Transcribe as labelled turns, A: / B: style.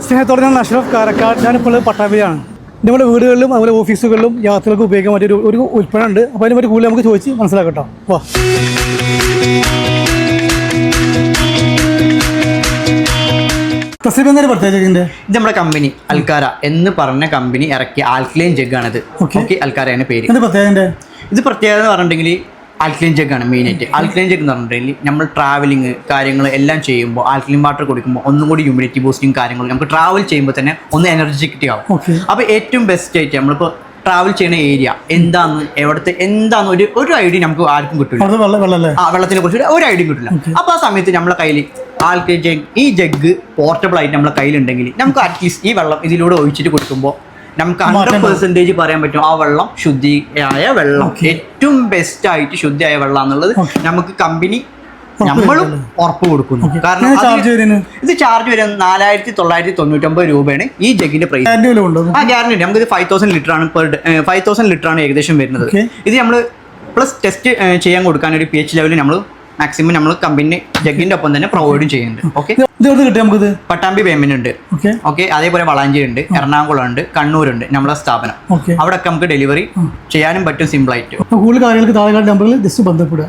A: സ്നേഹത്തോടെ ഞാൻ അഷ്റഫ് കാരക്കാട്. ഞാനിപ്പോൾ പട്ടാമ്പിയിലാണ്. നമ്മുടെ വീടുകളിലും അതുപോലെ ഓഫീസുകളിലും യാത്രകൾക്ക് ഉപയോഗിക്കാൻ പറ്റിയ ഒരു ഉൽപ്പന്നം ഉണ്ട്. അപ്പോൾ അതിനെ പറ്റി കൂടുതൽ നമുക്ക് ചോദിച്ച് മനസ്സിലാക്കട്ടോ. വാ. പ്രത്യേകിച്ച്
B: ഇത് നമ്മുടെ കമ്പനി അൽക്കാര എന്ന് പറഞ്ഞ കമ്പനി ഇറക്കിയ ആൽക്കലൈൻ ജഗ്ഗാണിത്. ഓക്കെ, അൽക്കാരയാണ് പേര്. ഇത് പ്രത്യേകത എന്ന് പറഞ്ഞിട്ടുണ്ടെങ്കിൽ ആൽക്കലൈൻ ജഗ്ഗാണ് മെയിനായിട്ട്. ആൽക്കലൈൻ ജഗ് എന്ന് പറഞ്ഞിട്ടുണ്ടെങ്കിൽ നമ്മൾ ട്രാവലിങ് കാര്യങ്ങൾ എല്ലാം ചെയ്യുമ്പോൾ ആൽക്കലൈൻ വാട്ടർ കുടിക്കുമ്പോൾ ഒന്നും കൂടി ഹ്യൂമിഡിറ്റി ബൂസ്റ്റിംഗ് കാര്യങ്ങൾ നമുക്ക് ട്രാവൽ ചെയ്യുമ്പോൾ തന്നെ ഒന്ന് എനർജറ്റിക് ആവും. അപ്പോൾ ഏറ്റവും ബെസ്റ്റ് ആയിട്ട് നമ്മളിപ്പോൾ ട്രാവൽ ചെയ്യുന്ന ഏരിയ എന്താന്ന് എവിടുത്തെ എന്താന്ന് ഒരു ഐഡിയ നമുക്ക് ആർക്കും കിട്ടില്ല. വെള്ളത്തിനെ കുറിച്ച് ഒരു ഐഡിയ കിട്ടില്ല. അപ്പോൾ ആ സമയത്ത് നമ്മളെ കയ്യിൽ ആൽക്കലൈൻ ജഗ്, ഈ ജഗ് പോർട്ടബിൾ ആയിട്ട് നമ്മളെ കയ്യിലുണ്ടെങ്കിൽ നമുക്ക് അറ്റ്ലീസ്റ്റ് ഈ വെള്ളം ഇതിലൂടെ ഒഴിച്ചിട്ട് കൊടുക്കുമ്പോൾ നമുക്ക് 100% പറയാൻ പറ്റും ആ വെള്ളം ശുദ്ധിയായ വെള്ളം, ഏറ്റവും ബെസ്റ്റ് ആയിട്ട് ശുദ്ധിയായ വെള്ളം എന്നുള്ളത് നമുക്ക് കമ്പനി നമ്മളും ഉറപ്പ് കൊടുക്കുന്നു. കാരണം ഇത് ചാർജ് വരുന്നത് 4999 രൂപയാണ് ഈ ജഗ്ഗിന്റെ പ്രൈസ്. ആ ഗ്യാരണ്ടി ഉണ്ട്. നമുക്ക് ഇത് 5000 ലിറ്റർ ആണ് 5000 ലിറ്റർ ആണ് ഏകദേശം വരുന്നത്. ഇത് നമ്മൾ പ്ലസ് ടെസ്റ്റ് ചെയ്യാൻ കൊടുക്കാൻ ഒരു pH ലെവലിൽ നമ്മൾ മാക്സിമം നമ്മൾ കമ്പനി ജഗ്ഗിന്റെ ഒപ്പം തന്നെ പ്രൊവൈഡും ചെയ്യുന്നുണ്ട്. ഓക്കെ,
A: നമുക്ക്
B: പട്ടാമ്പി പേയ്മെന്റ് ഉണ്ട്. ഓക്കെ, അതേപോലെ വളാഞ്ചേരി ഉണ്ട്, എറണാകുളം ഉണ്ട്, കണ്ണൂരുണ്ട് നമ്മുടെ സ്ഥാപനം. അവിടെ ഒക്കെ നമുക്ക് ഡെലിവറി ചെയ്യാനും പറ്റും സിമ്പിൾ ആയിട്ട്.
A: കൂടുതൽ കാര്യങ്ങൾക്ക് താഴെ നമ്പറിൽ ജസ്റ്റ് ബന്ധപ്പെടുക.